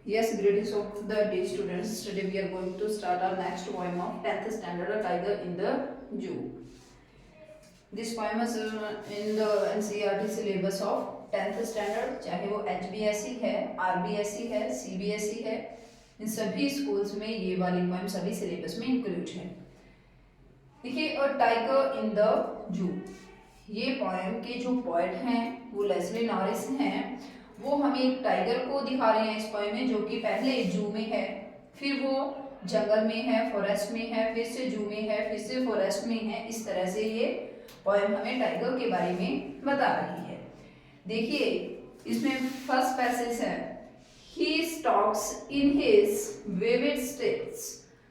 Yes, greetings of the day students. Today we are going to start our next poem of 10th standard, A Tiger in the Zoo. This poem is in the NCERT syllabus of 10th standard, चाहे वो HBSE है, RBSE है, CBSE है, इन सभी schools में ये वाली poem सभी सिलेबस में इंक्लूड है। देखिए, a tiger in the zoo, ये पोएम के जो पोएट हैं वो लेस्ली नॉरिस हैं। वो हमें एक टाइगर को दिखा रहे हैं इस पोएम में, जो कि पहले जू में है, फिर वो जंगल में है, फॉरेस्ट में है, फिर से जू में है, फिर से फॉरेस्ट में है। इस तरह से ये पोएम हमें टाइगर के बारे में बता रही है। देखिए, इसमें फर्स्ट पैसेज है, he stalks in his vivid steps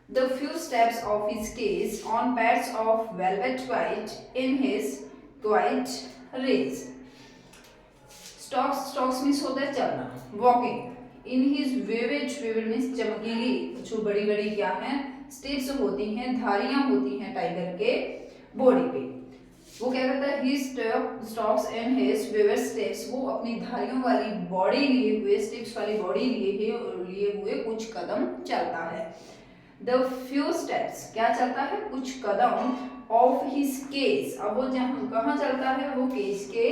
the few steps of his cage on pads of velvet white in his quiet race. Stalks means होता है चलना, walking. In his vivid means चमकीली, जो बड़ी बड़ी क्या है, स्टेप्स होती हैं, धारियां होती हैं टाइगर के बॉडी पे। वो क्या करता है, he stalks in his vivid steps, वो अपनी धारियों वाली बॉडी लिए हुए, स्टेप्स वाली बॉडी लिए हुए कुछ कदम चलता है। The few steps, क्या चलता है, कुछ कदम, of his cage, अब वो जहाँ कहाँ चलता है, वो केज के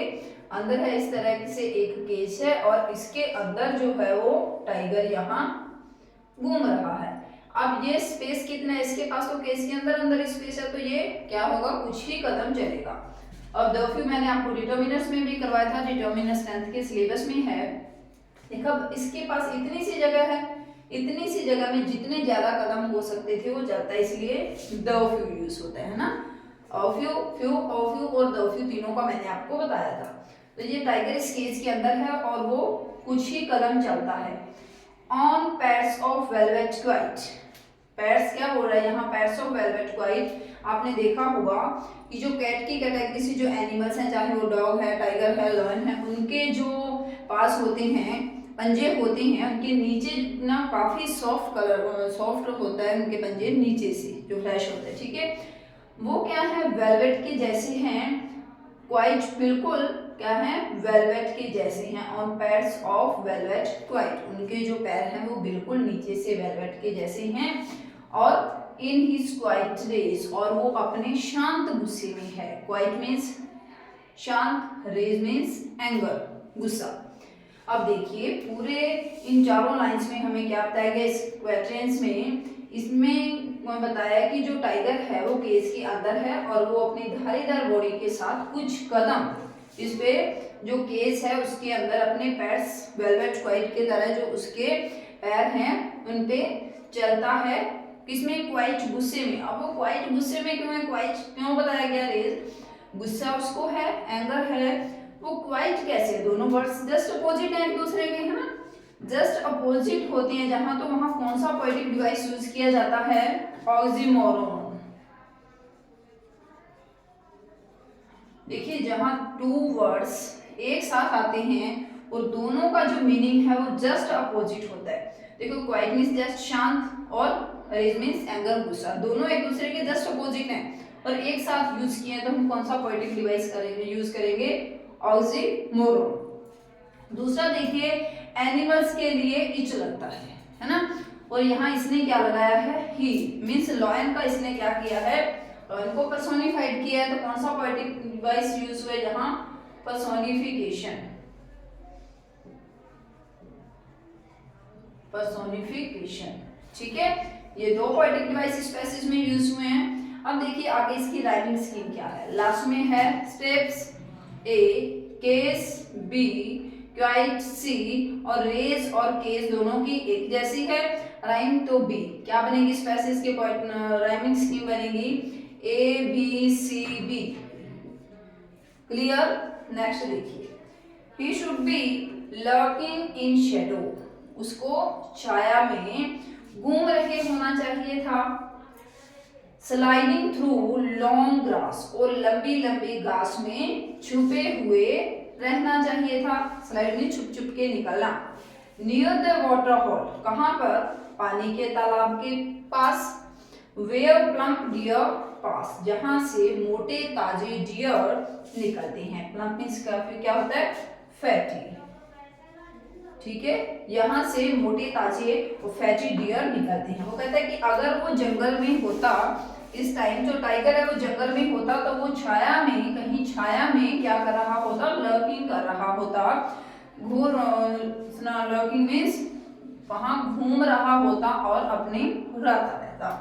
अंदर है। इस तरह से एक केज है और इसके अंदर जो है वो टाइगर यहाँ घूम रहा है। अब ये स्पेस कितना है इसके पास, तो केज के अंदर स्पेस है, तो ये क्या होगा, कुछ ही कदम चलेगा। अब द फ्यू मैंने आपको डिटर्मिनर्स में भी करवाया था, डिटर्मिनर्स 10th के सिलेबस में है। देखो, अब इसके पास इतनी सी जगह है, इतनी सी जगह में जितने ज्यादा कदम हो सकते थे वो चलता है, इसलिए द फ्यू यूज होता है ना। फ्यू और द फ्यू तीनों का मैंने आपको बताया था। तो ये टाइगर इस केज के अंदर है और वो कुछ ही कदम चलता है। On pads of velvet quite, pads क्या बोल रहा है यहाँ, पैड्स ऑफ वेलवेट क्वाइट। आपने देखा होगा कि जो कैट की कैटेगरी से जो एनिमल्स हैं, चाहे वो डॉग है, टाइगर है, लायन है, उनके जो पास होते हैं, पंजे होते हैं, उनके नीचे ना काफी सॉफ्ट होता है उनके पंजे नीचे से, जो फ्लैश होता है, ठीक है। वो क्या है, वेलवेट के जैसे हैं, क्वाइट बिल्कुल क्या है, वेलवेट के जैसे हैं। On pads of velvet quite, उनके जो पैर हैं वो बिल्कुल नीचे से वेलवेट के जैसे हैं। और इन हिज क्वाइट रेज, और वो अपने शांत गुस्से में है। क्वाइट मीन्स शांत, रेज मीन्स एंगर, गुस्सा। अब देखिए, पूरे इन चारों लाइंस में हमें क्या बताया गया इस क्वेश्चंस में, इसमें बताया कि जो टाइगर है वो केज के अंदर है और वो अपनी धारीदार बॉडी के साथ कुछ कदम इस पे जो केज है उसके अंदर अपने पैर्स वेलवेट क्वाइट के तरह जो उसके पैर हैं उन पे चलता है। किसमें, क्वाइट गुस्से में। अब वो क्वाइट गुस्से में क्यों है, क्वाइट क्यों बताया गया, रेज गुस्सा उसको है, एंगर है। वो क्वाइट कैसे, दोनों वर्ड्स जस्ट अपोजिट हैं एक दूसरे के, है ना, जस्ट अपोजिट होते हैं जहां, तो वहां कौन सा पोएटिक डिवाइस यूज किया जाता है, ऑक्सीमोरोन। देखिए, जहां टू वर्ड्स एक साथ आते हैं और दोनों का जो मीनिंग है वो जस्ट अपोजिट होता है। देखो, क्वाइट मीन्स जस्ट शांत और रेज मीन्स एंगर, गुस्सा, दोनों एक दूसरे के जस्ट अपोजिट हैं और एक साथ यूज किए हैं, तो हम कौन सा पोएटिक डिवाइस यूज करेंगे, ऑक्सीमोरोन। दूसरा देखिए, एनिमल्स के लिए इच लगता है ना, और यहाँ इसने क्या लगाया है, ही मीन्स लॉयन का इसने क्या किया है, लॉयन को पर्सोनिफाइड किया है। तो कौन सा पोएटिक डिवाइस यूज हुआ है यहाँ, पर्सोनिफिकेशन, ठीक है। ये दो पोएटिक डिवाइस इस पैसेज में यूज हुए हैं। अब देखिए आगे इसकी राइमिंग स्कीम क्या है। लास्ट में है स्टेप्स ए, केस बी, क्वाइट सी, और रेज और केस दोनों की एक जैसी है। राइम तो बी, क्या बनेगी इस पैसेज के राइमिंग स्कीम बनेगी A B C B. Clear. Next देखिए, he should be lurking in shadow, उसको छाया में घूम रहे होना चाहिए था। स्लाइडिंग थ्रू लॉन्ग ग्रास, और लंबी लंबी घास में छुपे हुए रहना चाहिए था, स्लाइड में छुप छुप के निकलना। नियर द वाटर होल, कहां पर, पानी के तालाब के पास। वेयर प्लम्प डियर पास, जहां से मोटे ताजे डियर निकलते हैं। प्लम्प मींस क्या होता है, फैटी, ठीक ठीक है, यहाँ से मोटे ताजे और फैटी डियर निकलते हैं। वो कहता है कि अगर वो जंगल में होता, इस टाइम जो टाइगर है वो जंगल में होता, तो वो छाया में, कहीं छाया में क्या कर रहा होता, लर्किंग कर रहा होता, लर्किंग मीन्स वहां घूम रहा होता और अपने रहता रहता।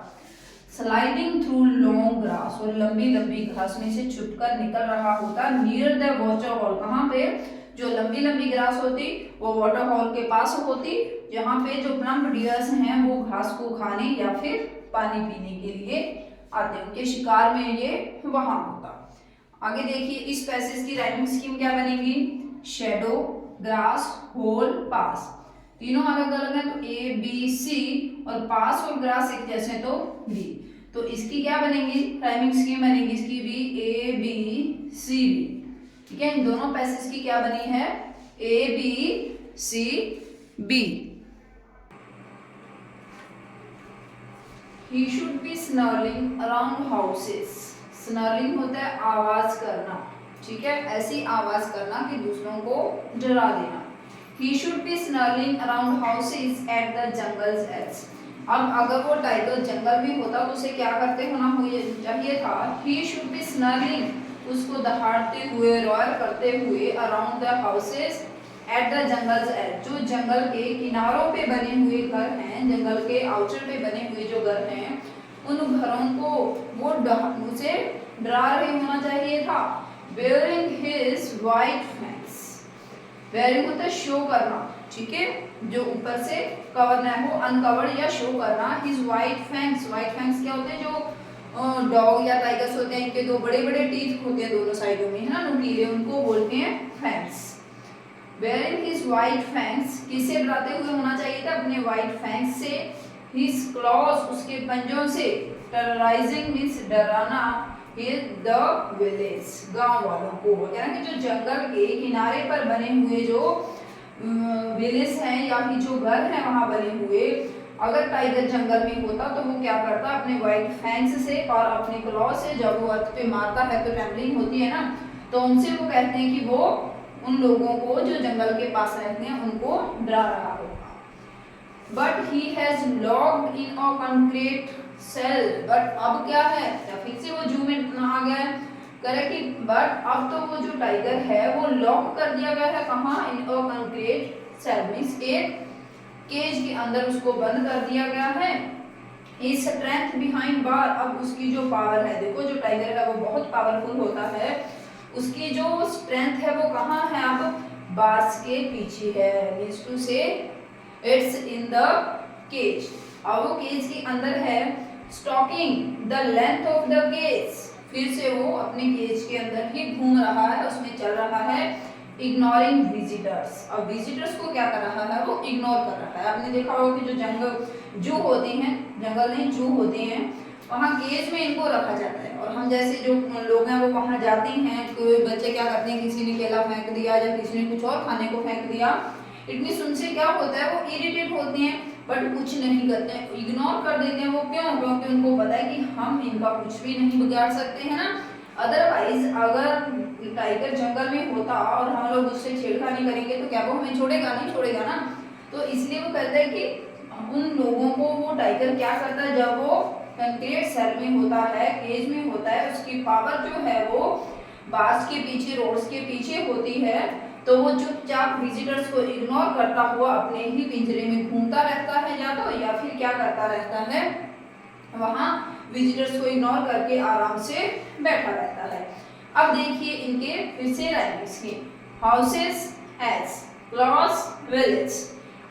स्लाइडिंग थ्रू लॉन्ग ग्रास, और लंबी लंबी घास में से छुपकर निकल रहा होता, नियर द वाटर हॉल, कहाँ पे, जो लंबी लंबी ग्रास होती वो वाटर हॉल के पास होती, जहाँ पे जो प्लम्प डियर्स हैं वो घास को खाने या फिर पानी पीने के लिए आते, उनके शिकार में ये वहां होता। आगे देखिए इस पैसेज की राइमिंग स्कीम क्या बनेगी, शैडो, ग्रास, होल, पास, तीनों अलग अलग है तो ए बी सी, और पास और ग्रास एक जैसे तो बी। तो इसकी क्या बनेगी राइमिंग स्कीम, बनेगी इसकी भी ए बी सी बी। ठीक है, इन दोनों पैसेज की क्या बनी है, A B C B. He should be snarling around houses. Snarling होता है आवाज करना, ठीक है, ऐसी आवाज करना कि दूसरों को डरा देना। He should be snarling around houses at the jungle's edge. अब अगर वो टाइगर जंगल में होता तो उसे क्या करते होना चाहिए था, He should be snarling, उसको दहाड़ते हुए, रॉयल करते हुए, around the houses at the jungle's edge, जो जंगल के किनारों पे बने हुए घर हैं, जंगल के आउटर पे बने हुए जो घर हैं, उन घरों को वो उसे डरा रहे होना चाहिए था। Wearing his white fangs, wearing होता है शो करना, ठीक है, जो ऊपर से कवर ना हो, अनकवर्ड या शो करना। His white fangs, white fangs क्या होते हैं, जो डॉग या टाइगर्स होते हैं, इनके दो बड़े बड़े टीथ होते हैं दोनों साइडों में, है ना, नुकीले, उनको बोलते हैं fangs. Wearing his white fangs, किसे डराते हुए होना चाहिए था, अपने वाइट फैंक्स से, हिज क्लॉज, उसके पंजों से, टेरराइजिंग मींस डराना, द विलेज, गांव वालों को, यानी कि जो जंगल के किनारे पर बने हुए जो विलेज हैं या फिर जो घर हैं वहां बने हुए, अगर टाइगर जंगल में होता तो वो क्या करता, अपने वाइट फैंक्स से और अपने क्लॉ से जब वो अर्थ पे मारता है तो ट्रेम्बलिंग होती है ना, तो उनसे वो कहते हैं कि वो उन लोगों को जो जंगल के पास रहते हैं उनको डरा रहा होगा। But he has locked in a concrete cell, but अब क्या है, फिर से वो जूम इन आ गया है, करेक्ट कि बट अब तो वो जो टाइगर है वो लॉक कर दिया गया है, कहाँ, इन अ कंक्रीट सेल मींस एक केज के अंदर उसको बंद कर दिया गया है। इस स्ट्रेंथ बिहाइंड बार, अब उसकी जो पावर है, देखो जो टाइगर है वो बहुत पावरफुल होता है, उसकी जो स्ट्रेंथ है वो कहाँ है, अब बार्स के पीछे है, means to say it's in the cage, अब वो केज के अंदर है। Stalking the length of the cage, फिर से वो अपने केज के अंदर ही घूम रहा है, उसमें चल रहा है। इग्नोरिंग विजिटर्स, अब विजिटर्स को क्या कर रहा है, वो इग्नोर कर रहा है। आपने देखा होगा कि जो जंगल जू होते हैं, जंगल नहीं जू होते हैं, वहाँ केज में इनको रखा जाता है, और हम जैसे जो लोग हैं वो वहाँ जाते हैं, कोई बच्चे क्या करते हैं, किसी ने केला फेंक दिया या किसी ने कुछ और खाने को फेंक दिया, इट मींस उनसे क्या होता है, वो इरिटेट होते हैं बट कुछ नहीं करते हैं, इग्नोर कर देते हैं। वो क्यों, क्योंकि उनको पता है कि हम इनका कुछ भी नहीं बिगाड़ सकते हैं ना। अदरवाइज अगर टाइगर जंगल में होता और हम लोग उससे छेड़खानी करेंगे तो क्या वो हमें छोड़ेगा, नहीं छोड़ेगा ना। तो इसलिए वो कहते हैं कि उन लोगों को वो टाइगर क्या करता है, जब वो कंक्रीट सेल में होता है, केज में होता है, उसकी पावर जो है वो बार्स के पीछे, रोड्स के पीछे होती है, तो वो चुपचाप विजिटर्स को इग्नोर करता हुआ अपने ही पिंजरे में घूमता रहता है, या फिर क्या करता रहता है, वहां विजिटर्स को इग्नोर करके आराम से बैठा रहता है। अब देखिए इनके फिर से राइमिंग्स की, houses edge, close village,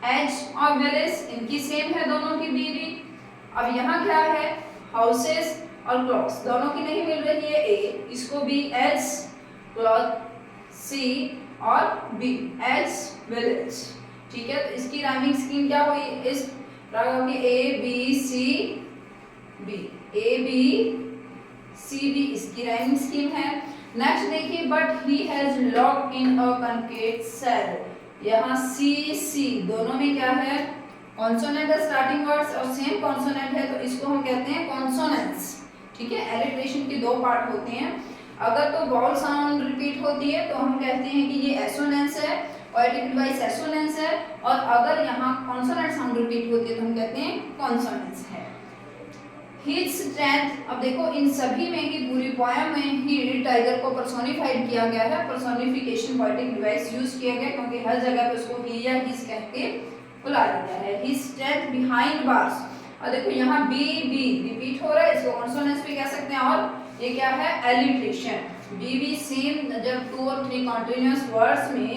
edge और विलेज इनकी सेम है दोनों की बीवी। अब यहाँ क्या है, हाउसेस और क्लॉज दोनों की नहीं मिल रही है, ए, इसको भी एज, क्लॉज सी और बी, एज विलेज, ठीक है। तो इसकी राइमिंग स्कीम क्या हुई, इस प्रकार की A B C B, A B C B इसकी राइमिंग स्कीम है। नेक्स्ट देखिए, but he has locked in a concrete cell, यहाँ सी सी दोनों में क्या है, कॉन्सोनेंट है स्टार्टिंग वर्ड्स और सेम कॉन्सोनेंट है, तो इसको हम कहते हैं कॉन्सोनेंट्स, ठीक है। एलिट्रेशन के दो पार्ट होते हैं, अगर तो वॉवल साउंड रिपीट होती है तो हम कहते हैं कि ये एसोनेंस है, पोएटिक डिवाइस एसोनेंस है, और अगर यहाँ कॉन्सोनेंट साउंड रिपीट होती है तो हम कहते हैं कॉन्सोनेंस है। हिज स्ट्रेंथ, अब देखो इन सभी में ही पूरी पोएम में ही टाइगर को पर्सोनिफाइड किया गया है, पर्सोनिफिकेशन पोएटिक डिवाइस यूज किया गया क्योंकि हर जगह पे उसको ही या हिज कह के बुलाया गया है। हिज स्ट्रेंथ बिहाइंड बार्स, और देखो यहाँ बी बी रिपीट हो रहा है, इसको कॉन्सोनेंस भी कह सकते हैं, और ये क्या है एलिट्रेशन। बी बी सेम, जब 2 और 3 कॉन्टिन्यूअस वर्ड्स में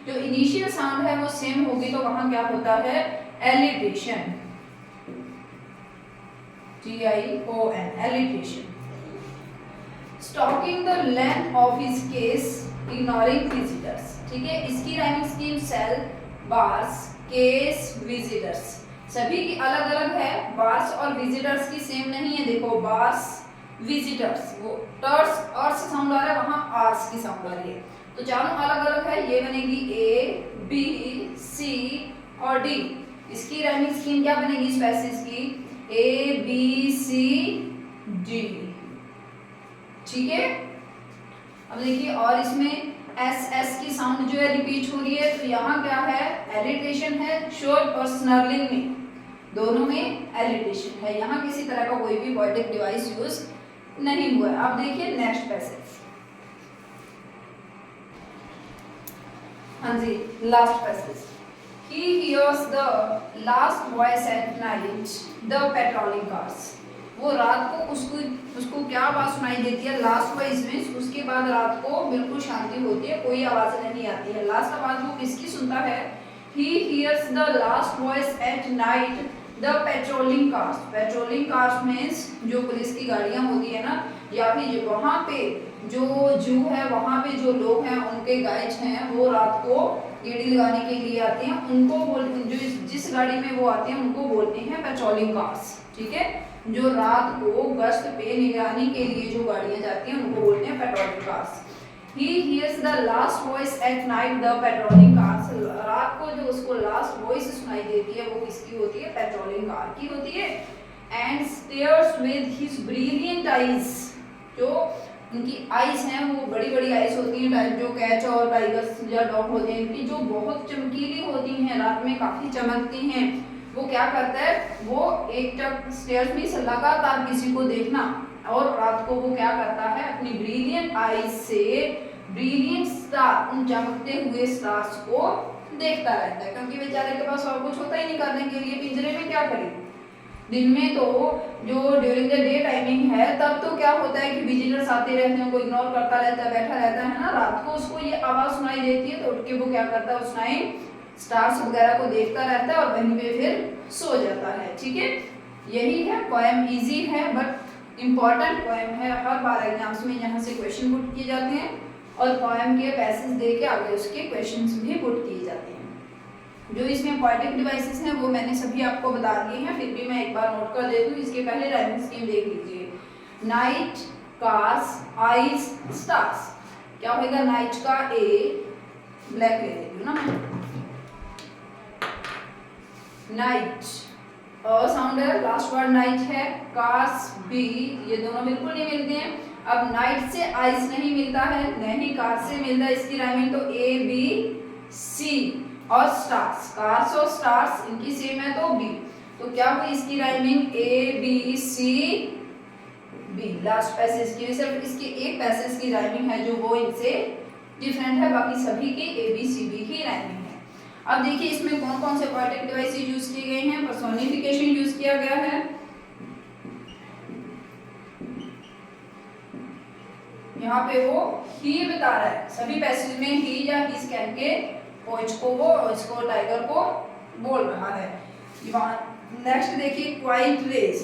जो इनिशियल साउंड है वो सेम होगी तो वहां क्या होता है alliteration, TION alliteration. Stalking the length of his cage ignoring visitors, ठीक है, इसकी rhyming scheme cell, bars, cage, visitors, सभी की अलग अलग है, बार्स और विजिटर्स की सेम नहीं है। देखो बार्स विजिटर्स, वो टर्स और से साउंड आ रहा है, वहां आर्स की साउंड आ रही है, तो चारों अलग अलग है। ये बनेगी A, B, C और D। इसकी राइमिंग स्कीम क्या बनेगी इस पैसेज की, A, B, C, D, ठीक है। अब देखिए और इसमें S की साउंड जो है रिपीट हो रही है, तो यहाँ क्या है एलिट्रेशन है, शोर और स्नर्लिंग में दोनों में एलिट्रेशन है, यहाँ किसी तरह का कोई भी पोएटिक डिवाइस यूज नहीं हुआ है। अब देखिए नेक्स्ट पैसेज, हाँ जी last passage. He hears the last voice at night, the patrolling cars। वो रात को उसको क्या आवाज सुनाई देती है, लास्ट वॉइस में, उसके बाद रात को बिल्कुल शांति होती है, कोई आवाज नहीं आती है। लास्ट आवाज वो किसकी सुनता है, He hears the last voice at night, the patrolling cars। Patrolling cars means जो पुलिस की गाड़ियां होती है ना, या फिर वहां पे जो जू है वहां पे जो लोग हैं उनके गाइड हैं, वो रात को गेड़ी लगाने के लिए आते हैं, उनको जो जिस गाड़ी में वो आते हैं उनको बोलते हैं पेट्रोलिंग कार्स, ठीक है। जो रात को गश्त पे निगरानी के लिए जो गाड़ियां जाती हैं उनको बोलते हैं patrolling cars. He hears the last voice at night, the patrolling cars। रात को जो उसको लास्ट वॉइस सुनाई देती है वो किसकी होती है, पेट्रोलिंग कार की होती है। And stares with his brilliant eyes, जो उनकी आइज हैं वो बड़ी बड़ी आइज होती हैं, जो कैच और टाइगर्स या डॉग होते हैं इनकी जो बहुत चमकीली होती हैं, रात में काफी चमकती हैं। वो क्या करता है, वो एक टक स्टेयर्स में लगातार किसी को देखना, और रात को वो क्या करता है अपनी ब्रिलियंट आइज से ब्रिलियंट स्टार, उन चमकते हुए स्टार्स को देखता रहता है, क्योंकि बेचारे के पास और कुछ होता ही नहीं करने के लिए, पिंजरे में क्या करे। दिन में तो जो ड्यूरिंग द डे टाइमिंग है तब तो क्या होता है कि विजिटर्स आते रहते हैं, उनको इग्नोर करता रहता है, बैठा रहता है ना। रात को उसको ये आवाज सुनाई देती है तो उठ के वो क्या करता है उस टाइम स्टार्स वगैरह को देखता रहता है और वहीं पे फिर सो जाता है, ठीक है। यही है पोएम, इजी है बट इम्पॉर्टेंट पोएम है, हर बार एग्जाम्स में यहाँ से क्वेश्चन पुट किए जाते हैं और पोएम के पैसेज दे के आगे उसके क्वेश्चंस भी पुट किए जाते हैं। जो इसमें पोएटिक डिवाइसेस हैं वो मैंने सभी आपको बता दिए हैं, फिर भी मैं एक बार नोट कर देती हूँ। इसके पहले राइमिंग स्कीम देख लीजिए, नाइट, कार्स, आइज, स्टार्स। क्या होगा, नाइट का ए ब्लैक ले लेती हूँ ना मैं, नाइट साउंड है, लास्ट वर्ड नाइट है, कार्स बी, ये दोनों बिल्कुल नहीं मिलते हैं। अब नाइट से आइज नहीं मिलता है, नहीं कार से मिलता है, इसकी राइमिंग तो ए बी सी, और स्टार्स, कार्स और स्टार्स इनकी सेम है तो बी, तो क्या हुई इसकी rhyming A B C B. Last passage की सिर्फ इसकी एक पैसेज की राइमिंग है जो वो इनसे डिफरेंट है, बाकी सभी की ए बी सी बी की राइमिंग है। अब देखिए इसमें कौन कौन से पोएटिक डिवाइसेस यूज किए गए हैं। पर्सोनिफिकेशन यूज किया गया है, यहाँ पे वो ही बता रहा है, सभी पैसेज में ही या हिज कह के पोएट को वो इसको टाइगर को बोल रहा है। नेक्स्ट देखिए क्वाइट रेज,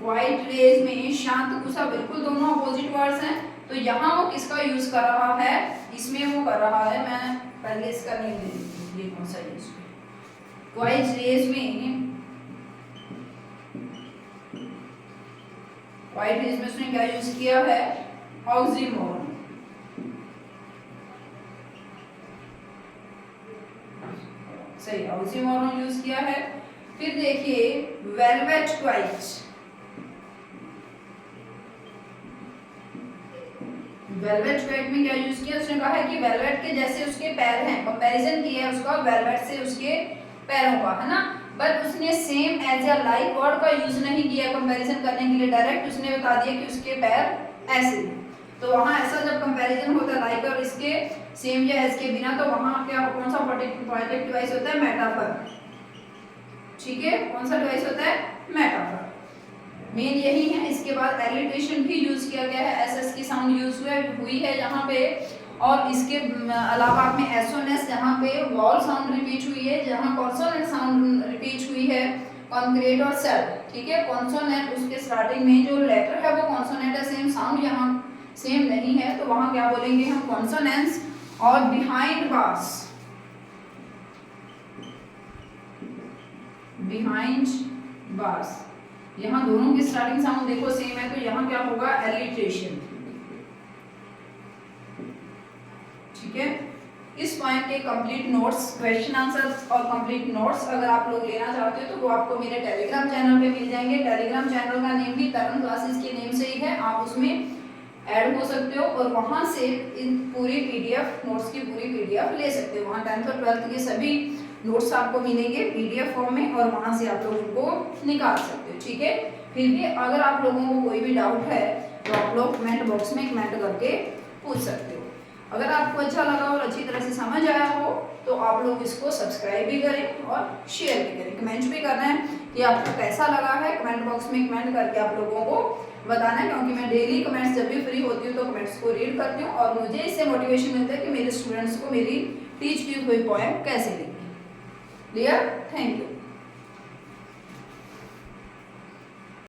क्वाइट रेज में शांत गुस्सा बिल्कुल दोनों अपोजिट वर्ड्स हैं, तो यहाँ वो किसका यूज कर रहा है, इसमें वो कर रहा है, मैं पहले इसका नेम दे देती हूँ, ये कौन सा यूज है। क्वाइट रेज में, क्वाइट रेज में उसने क्या यूज किया है, ऑक्सीमोरन। सही, ऑक्सीमोरन यूज किया है। फिर देखिए वेलवेट क्वाइट, वेलवेट क्वेट में क्या यूज किया, उसने कहा है कि वेलवेट के जैसे उसके पैर हैं, कंपैरिजन किया है उसका वेलवेट से उसके पैरों का, है ना। बट उसने सेम एज या लाइक वर्ड का यूज नहीं किया कंपैरिजन करने के लिए, डायरेक्ट उसने बता दिया कि उसके पैर ऐसे हैं। तो वहां ऐसा जब कंपैरिजन होता है लाइक और इसके सेम या एज के बिना, तो वहां क्या कौन सा पोएटिक डिवाइस होता है, मेटाफर। ठीक है, कौन सा डिवाइस होता है, मेटाफर। मेन यही है। इसके बाद एलिट्रेशन भी यूज किया गया है, एसएस की साउंड यूज हुई है यहाँ पे। और इसके अलावा में एसओएनएस जहाँ पे वॉल साउंड रिपीट हुई है, जहाँ कॉन्सोनेंट साउंड रिपीट हुई है, कॉन्क्रीट और सेल। ठीक है, कॉन्सोनेंट उसके स्टार्टिंग में जो लेटर है वो कॉन्सोनेंट है, सेम साउंड यहाँ सेम नहीं है, तो वहां क्या बोलेंगे हम, कॉन्सोनेंट्स। और बिहाइंड बार्स, बिहाइंड बार्स, यहाँ दोनों की स्टार्टिंग साउंड देखो सेम है, तो यहाँ क्या होगा, एलिट्रेशन। ठीक है, इस पॉइंट के कंप्लीट नोट्स, क्वेश्चन आंसर्स और कंप्लीट नोट्स अगर आप लोग लेना चाहते हो तो वो आपको मेरे टेलीग्राम चैनल पे मिल जाएंगे। टेलीग्राम चैनल का नेम भी तरन क्लासेस के नेम से ही है, आप उसमें ऐड हो सकते हो और वहां से इन पूरी पीडीएफ नोट्स की पूरी पीडीएफ ले सकते हो। वहां 10th और 12th के सभी नोट्स आपको मिलेंगे पीडीएफ फॉर्म में और वहां से आप लोग उनको निकाल सकते हो। ठीक है, फिर भी अगर आप लोगों को कोई भी डाउट है तो आप लोग कमेंट बॉक्स में कमेंट करके पूछ सकते हो। अगर आपको अच्छा लगा और अच्छी तरह से समझ आया हो तो आप लोग इसको सब्सक्राइब भी करें और शेयर भी करें। कमेंट भी करना है कि आपको कैसा लगा है, कमेंट बॉक्स में कमेंट करके आप लोगों को बताना है, क्योंकि मैं डेली कमेंट्स जब भी फ्री होती हूँ तो कमेंट्स को रीड करती हूँ और मुझे इससे मोटिवेशन मिलता है कि मेरे स्टूडेंट्स को मेरी टीच की हुई पोएम कैसे लिखी। Clear, thank you.